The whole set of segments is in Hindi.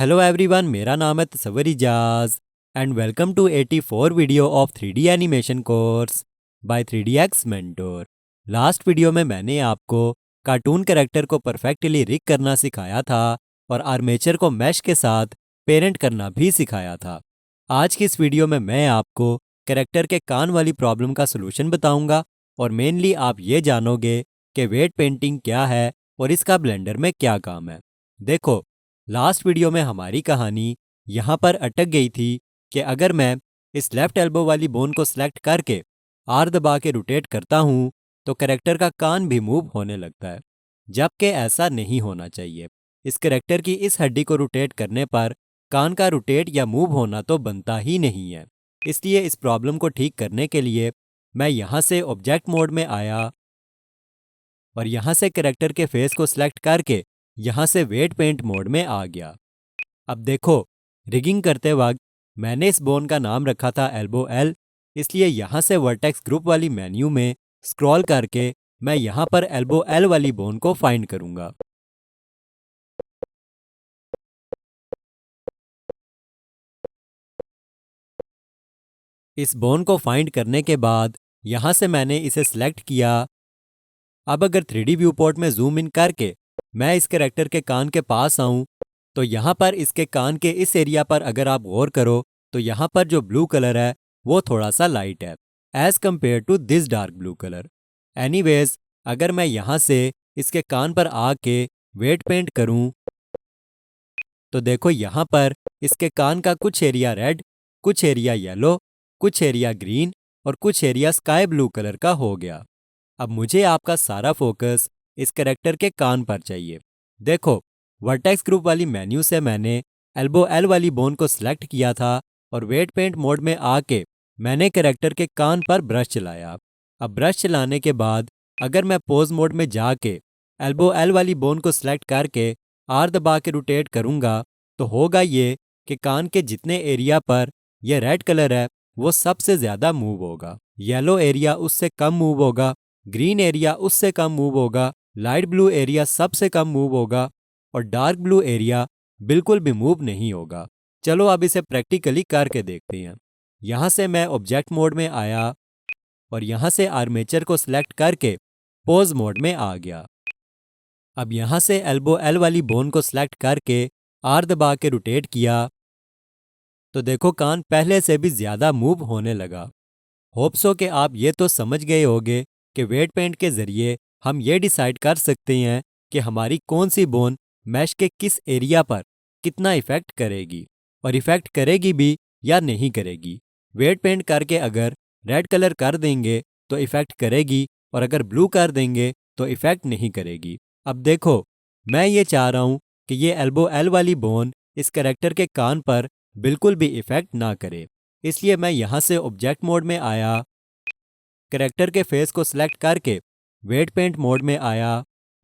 हेलो एवरीवन, मेरा नाम है Tasawwur Ijaz and welcome to 84 video of 3D animation course by 3DX mentor. Last video में मैंने आपको कार्टून कैरेक्टर को परफेक्टली रिग करना सिखाया था और आर्मेचर को मैश के साथ पेरेंट करना भी सिखाया था। आज की इस वीडियो में मैं आपको कैरेक्टर के कान वाली प्रॉब्लम का सोल्यूशन बताऊंगा और मेनली आप ये जानोगे कि वेट पेंटिंग क्या है और इसका ब्लेंडर में क्या काम है। देखो, लास्ट वीडियो में हमारी कहानी यहाँ पर अटक गई थी कि अगर मैं इस लेफ्ट एल्बो वाली बोन को सिलेक्ट करके आर दबा के रोटेट करता हूँ तो कैरेक्टर का कान भी मूव होने लगता है, जबकि ऐसा नहीं होना चाहिए। इस कैरेक्टर की इस हड्डी को रोटेट करने पर कान का रोटेट या मूव होना तो बनता ही नहीं है। इसलिए इस प्रॉब्लम को ठीक करने के लिए मैं यहाँ से ऑब्जेक्ट मोड में आया और यहाँ से कैरेक्टर के फेस को सिलेक्ट करके यहाँ से वेट पेंट मोड में आ गया। अब देखो, रिगिंग करते वक्त मैंने इस बोन का नाम रखा था एल्बो एल, इसलिए यहाँ से वर्टेक्स ग्रुप वाली मेन्यू में स्क्रॉल करके मैं यहाँ पर एल्बो एल वाली बोन को फाइंड करूँगा। इस बोन को फाइंड करने के बाद यहाँ से मैंने इसे सिलेक्ट किया। अब अगर 3D व्यू पोर्ट में जूम इन करके मैं इस कैरेक्टर के कान के पास आऊं तो यहाँ पर इसके कान के इस एरिया पर अगर आप गौर करो तो यहाँ पर जो ब्लू कलर है वो थोड़ा सा लाइट है as compare to this dark blue colour. Anyways, अगर मैं यहाँ से इसके कान पर आके वेट पेंट करूं तो देखो यहाँ पर इसके कान का कुछ एरिया रेड, कुछ एरिया येलो, कुछ एरिया ग्रीन और कुछ एरिया स्काई ब्लू कलर का हो गया। अब मुझे आपका सारा फोकस इस कैरेक्टर के कान पर चाहिए। देखो, वर्टेक्स ग्रुप वाली मेन्यू से मैंने एल्बो एल वाली बोन को सिलेक्ट किया था और वेट पेंट मोड में आके मैंने कैरेक्टर के कान पर ब्रश चलाया। अब ब्रश चलाने के बाद अगर मैं पोज मोड में जाके एल्बो एल वाली बोन को सिलेक्ट करके आर दबा के रोटेट करूंगा तो होगा ये कि कान के जितने एरिया पर यह रेड कलर है वो सबसे ज़्यादा मूव होगा, येलो एरिया उससे कम मूव होगा, ग्रीन एरिया उससे कम मूव होगा, लाइट ब्लू एरिया सबसे कम मूव होगा और डार्क ब्लू एरिया बिल्कुल भी मूव नहीं होगा। चलो अब इसे प्रैक्टिकली करके देखते हैं। यहाँ से मैं ऑब्जेक्ट मोड में आया और यहाँ से आर्मेचर को सिलेक्ट करके पोज मोड में आ गया। अब यहाँ से एल्बो एल वाली बोन को सिलेक्ट करके आर दबा के रोटेट किया तो देखो कान पहले से भी ज़्यादा मूव होने लगा। होप सो कि आप ये तो समझ गए होंगे कि वेट पेंट के ज़रिए हम ये डिसाइड कर सकते हैं कि हमारी कौन सी बोन मैश के किस एरिया पर कितना इफ़ेक्ट करेगी और इफ़ेक्ट करेगी भी या नहीं करेगी। वेट पेंट करके अगर रेड कलर कर देंगे तो इफ़ेक्ट करेगी और अगर ब्लू कर देंगे तो इफ़ेक्ट नहीं करेगी। अब देखो, मैं ये चाह रहा हूँ कि ये एल्बो एल वाली बोन इस कैरेक्टर के कान पर बिल्कुल भी इफ़ेक्ट ना करे, इसलिए मैं यहाँ से ऑब्जेक्ट मोड में आया, कैरेक्टर के फेस को सिलेक्ट करके वेट पेंट मोड में आया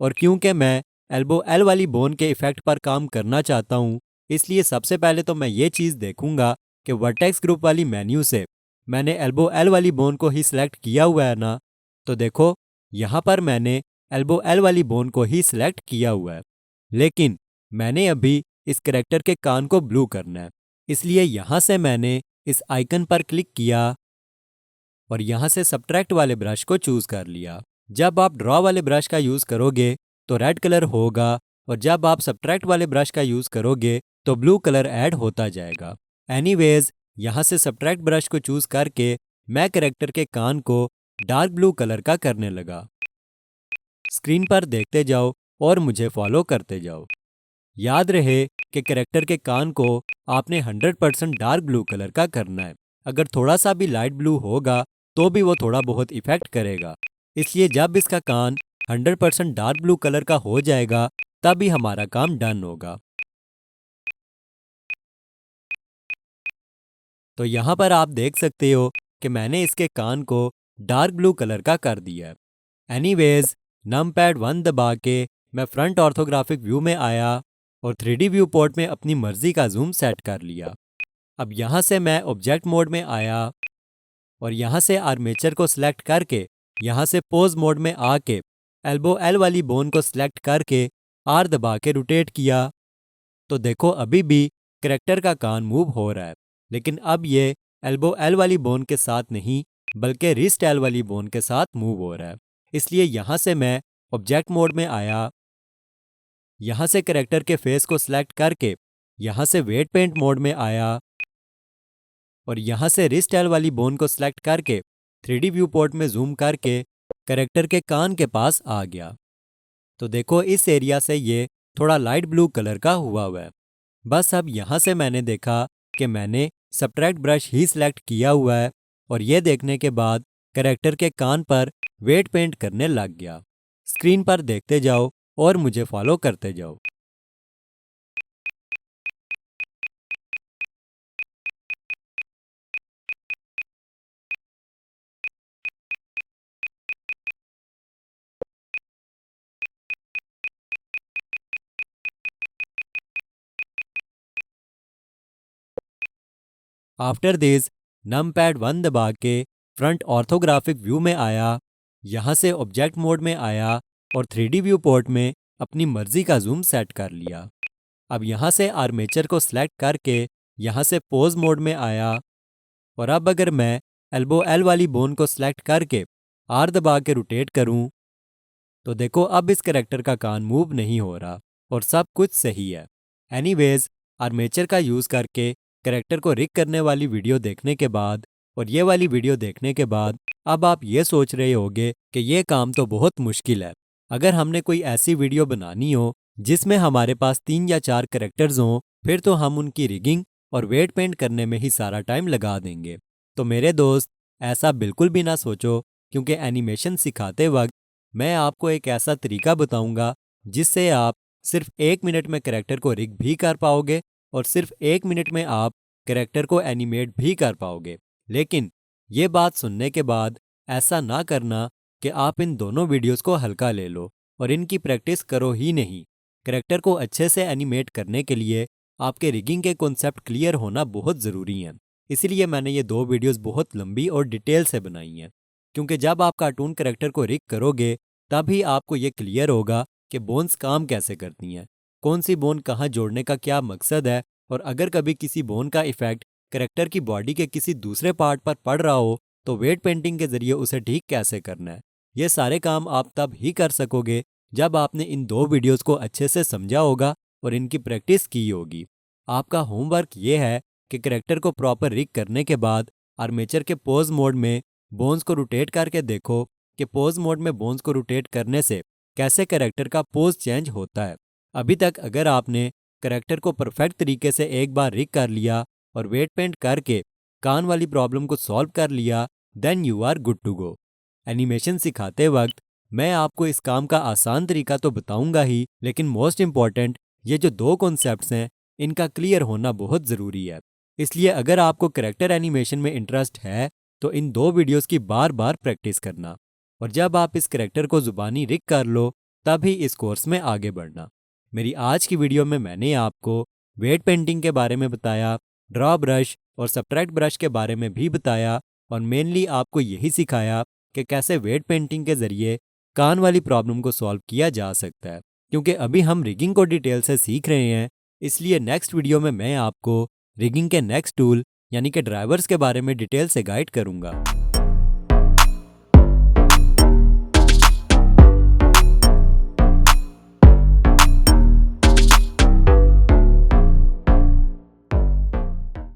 और क्योंकि मैं एल्बो एल वाली बोन के इफ़ेक्ट पर काम करना चाहता हूँ इसलिए सबसे पहले तो मैं ये चीज़ देखूंगा कि वर्टेक्स ग्रुप वाली मेन्यू से मैंने एल्बो एल वाली बोन को ही सिलेक्ट किया हुआ है ना। तो देखो, यहाँ पर मैंने एल्बो एल वाली बोन को ही सिलेक्ट किया हुआ है, लेकिन मैंने अभी इस कैरेक्टर के कान को ब्लू करना है, इसलिए यहाँ से मैंने इस आइकन पर क्लिक किया और यहाँ से सब्ट्रैक्ट वाले ब्रश को चूज़ कर लिया। जब आप ड्रॉ वाले ब्रश का यूज़ करोगे तो रेड कलर होगा और जब आप सब्ट्रैक्ट वाले ब्रश का यूज़ करोगे तो ब्लू कलर ऐड होता जाएगा। एनीवेज, यहाँ से सब्ट्रैक्ट ब्रश को चूज़ करके मैं कैरेक्टर के कान को डार्क ब्लू कलर का करने लगा। स्क्रीन पर देखते जाओ और मुझे फॉलो करते जाओ। याद रहे कि कैरेक्टर के कान को आपने 100% डार्क ब्लू कलर का करना है। अगर थोड़ा सा भी लाइट ब्लू होगा तो भी वो थोड़ा बहुत इफ़ेक्ट करेगा, इसलिए जब इसका कान 100% डार्क ब्लू कलर का हो जाएगा तभी हमारा काम डन होगा। तो यहाँ पर आप देख सकते हो कि मैंने इसके कान को डार्क ब्लू कलर का कर दिया है। एनीवेज, नमपैड 1 दबा के मैं फ्रंट ऑर्थोग्राफिक व्यू में आया और 3D व्यू पोर्ट में अपनी मर्जी का जूम सेट कर लिया। अब यहाँ से मैं ऑब्जेक्ट मोड में आया और यहाँ से आर्मेचर को सिलेक्ट करके यहाँ से पोज मोड में आके एल्बो एल वाली बोन को सिलेक्ट करके आर दबा के रोटेट किया तो देखो अभी भी करेक्टर का कान मूव हो रहा है, लेकिन अब ये एल्बो एल वाली बोन के साथ नहीं बल्कि रिस्ट एल वाली बोन के साथ मूव हो रहा है। इसलिए यहाँ से मैं ऑब्जेक्ट मोड में आया, यहाँ से करेक्टर के फेस को सिलेक्ट करके यहाँ से वेट पेंट मोड में आया और यहाँ से रिस्ट एल वाली बोन को सिलेक्ट करके 3D व्यू पोर्ट में जूम करके करेक्टर के कान के पास आ गया। तो देखो इस एरिया से ये थोड़ा लाइट ब्लू कलर का हुआ है। बस अब यहाँ से मैंने देखा कि मैंने सब्ट्रैक्ट ब्रश ही सिलेक्ट किया हुआ है और ये देखने के बाद करेक्टर के कान पर वेट पेंट करने लग गया। स्क्रीन पर देखते जाओ और मुझे फॉलो करते जाओ। आफ्टर दिस नमपैड 1 दबा के फ्रंट ऑर्थोग्राफिक व्यू में आया, यहाँ से ऑब्जेक्ट मोड में आया और 3D व्यू पोर्ट में अपनी मर्जी का जूम सेट कर लिया। अब यहाँ से आर्मेचर को सिलेक्ट करके यहाँ से पोज मोड में आया और अब अगर मैं एल्बो एल वाली बोन को सिलेक्ट करके आर दबा के रोटेट करूँ तो देखो अब इस करेक्टर का कान मूव नहीं हो रहा और सब कुछ सही है। एनीवेज, आर्मेचर का यूज़ करके करेक्टर को रिग करने वाली वीडियो देखने के बाद और ये वाली वीडियो देखने के बाद अब आप ये सोच रहे होगे कि ये काम तो बहुत मुश्किल है। अगर हमने कोई ऐसी वीडियो बनानी हो जिसमें हमारे पास 3 या 4 करेक्टर्स हों, फिर तो हम उनकी रिगिंग और वेट पेंट करने में ही सारा टाइम लगा देंगे। तो मेरे दोस्त, ऐसा बिल्कुल भी ना सोचो, क्योंकि एनिमेशन सिखाते वक्त मैं आपको एक ऐसा तरीका बताऊंगा जिससे आप सिर्फ 1 मिनट में करेक्टर को रिग भी कर पाओगे और सिर्फ 1 मिनट में आप करेक्टर को एनिमेट भी कर पाओगे। लेकिन ये बात सुनने के बाद ऐसा ना करना कि आप इन दोनों वीडियोस को हल्का ले लो और इनकी प्रैक्टिस करो ही नहीं। करेक्टर को अच्छे से एनिमेट करने के लिए आपके रिगिंग के कॉन्सेप्ट क्लियर होना बहुत ज़रूरी है। इसीलिए मैंने ये 2 वीडियोस बहुत लंबी और डिटेल से बनाई हैं, क्योंकि जब आप कार्टून करेक्टर को रिग करोगे तभी आपको ये क्लियर होगा कि बोन्स काम कैसे करती हैं, कौन सी बोन कहाँ जोड़ने का क्या मकसद है, और अगर कभी किसी बोन का इफेक्ट करेक्टर की बॉडी के किसी दूसरे पार्ट पर पड़ रहा हो तो वेट पेंटिंग के जरिए उसे ठीक कैसे करना है। ये सारे काम आप तब ही कर सकोगे जब आपने इन 2 वीडियोस को अच्छे से समझा होगा और इनकी प्रैक्टिस की होगी। आपका होमवर्क ये है कि करेक्टर को प्रॉपर रिग करने के बाद आर्मेचर के पोज मोड में बोन्स को रोटेट करके देखो कि पोज मोड में बोन्स को रोटेट करने से कैसे करेक्टर का पोज चेंज होता है। अभी तक अगर आपने करेक्टर को परफेक्ट तरीके से एक बार रिग कर लिया और वेट पेंट करके कान वाली प्रॉब्लम को सॉल्व कर लिया, then you are good to go. Animation सिखाते वक्त मैं आपको इस काम का आसान तरीका तो बताऊंगा ही, लेकिन मोस्ट इम्पॉर्टेंट ये जो 2 कॉन्सेप्ट्स हैं इनका क्लियर होना बहुत ज़रूरी है। इसलिए अगर आपको करेक्टर एनिमेशन में इंटरेस्ट है तो इन 2 वीडियोस की बार बार प्रैक्टिस करना, और जब आप इस करेक्टर को ज़ुबानी रिग कर लो तभी इस कोर्स में आगे बढ़ना। मेरी आज की वीडियो में मैंने आपको वेट पेंटिंग के बारे में बताया, ड्रॉ ब्रश और सब्ट्रैक्ट ब्रश के बारे में भी बताया, और मेनली आपको यही सिखाया कि कैसे वेट पेंटिंग के ज़रिए कान वाली प्रॉब्लम को सॉल्व किया जा सकता है। क्योंकि अभी हम रिगिंग को डिटेल से सीख रहे हैं, इसलिए नेक्स्ट वीडियो में मैं आपको रिगिंग के नेक्स्ट टूल यानी कि ड्राइवर्स के बारे में डिटेल से गाइड करूंगा।